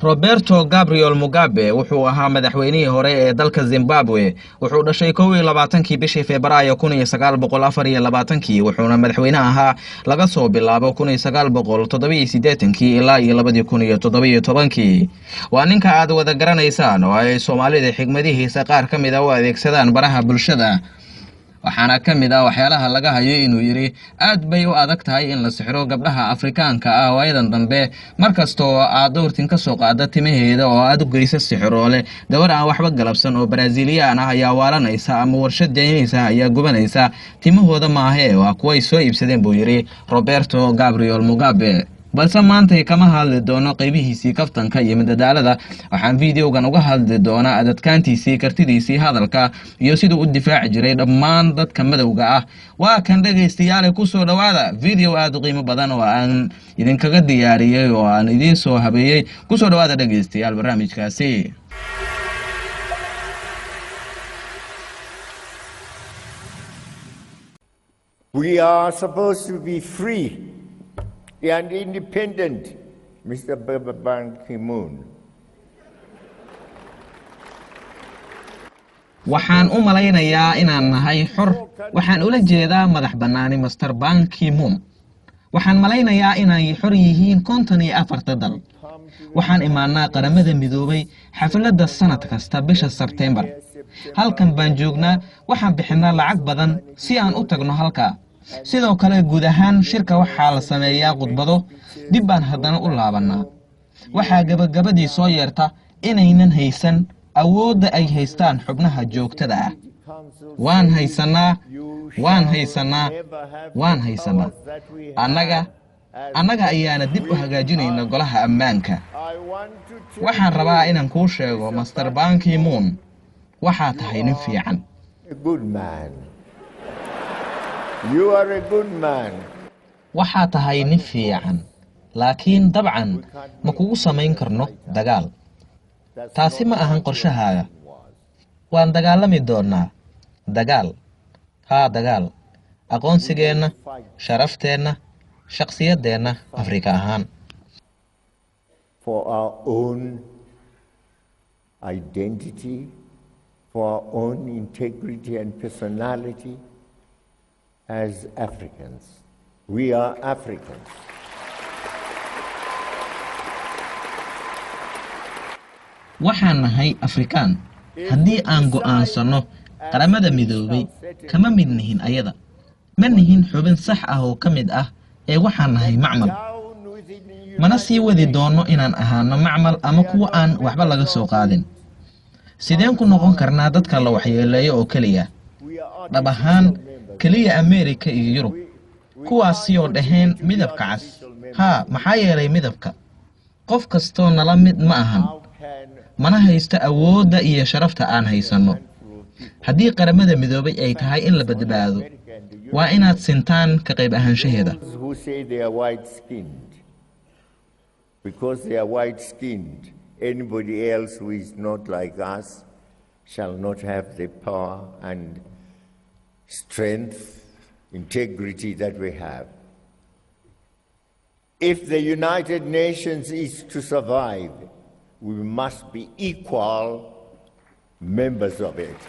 Roberto Gabriel Mugabe wuxuu ahaa madaxweynihii hore ee dalka Zimbabwe wuxuu dhashay 21kii bishii Febraayo 1924 wuxuuna madaxweyne ahaa laga soo bilaabo 1987 ilaa 2017 waa ninka aad wada garanaysaan oo ay Soomaalida xigmadihiisa qaar kamid ah u adeegsadaan baraha bulshada waxaana kamid ah waxyaalaha laga hayo inuu yiri aad bay u adag tahay in la sixiro gabdhaha Afrikaanka ah waayadan dambe markastoo aad doortin ka soo qaada timaheeda oo aad u geysa sixiroole gabar aan waxba galabsan oo Brazilian ah ayaa waalanaysa ama warshadeynaysa ayaa gubanaysa timahooda maahe waa kuwa ay soo iibsadeen buu yiri Roberto Gabriel Mugabe balse maanta kama hadli doono qaybihiisii kaftanka iyo madadaalada waxaan videogan uga hadli doonaa adadkaantiisii kartidiisii hadalka iyo sidoo u difaaci jiray dhammaan dadka madowga ah waa kan dhageystayaal ku soo dhawaada video aad u qiimo badan oo aan idinkaga diyaariyay oo aan idin soo habeeyay ku soo dhawaada dhageystayaal barnaamijkaasi We are supposed to be free and independent, Mr. Ban Ki-moon. waxaan u malaynayaa inaan nahay xor waxaan ula jeedaa madax banaani Mr. Ban Ki-moon waxaan malaynayaa inay xor yihiin 54 dal waxaan imaanaa qaramada midoobay xafladda sanad kasta bisha September halkan baan joognaa waxaan bixinaa lacag badan si aan u tagno halka sidoo kale guud ahaan shirka waxaa la sameeyaa khudbado dib baan haddana u laabanaa waxaa gabagabadii soo yeerta inaynan haysan awoodda ay haystaan xubnaha joogtada ah waan haysanaa annaga ayaana dib u hagaajinayna golaha ammaanka waxaan rabaa inaan kuu sheego Mr. Ban Ki-moon waxaa tahay nin fiican You are a good man. waxaa tahay nin fiican laakiin dabcan ma kugu samayn karno dagaal taasi ma ahan qorshahaaga waan dagaalami doonaa dagaal aqoonsigeena sharafteena shakhsiyadeena Afrika ahaan For our own identity, for our own integrity and personality as Africans. We are Africans. waxaan nahay Afrikaan haddii aan go'aansano qaramada midoobay kama mid nihin ayada ma nihin xubin sax ah oo kamid ah ee waxaan nahay macmal mana sii wadi doono inaan ahaano macmal ama kuwa aan waxba laga soo qaadin sideen ku noqon karnaa dadka la waxyeeleeyo oo kaliya dhab ahaan kaliya America iyo Yurub kuwaasi oo dhaheen midabka cas maxaa yeelay midabka qof kasto nala mid ma ahan mana haysta awoodda iyo sharafta aan haysano haddii qaramada midoobay ay tahay in la badbaado waa inaad sintaan ka qayb ahaanshaheeda because they are white skinned anybody else who is not like us shall not have the power and strength, integrity that we have. If the United Nations is to survive, we must be equal members of it.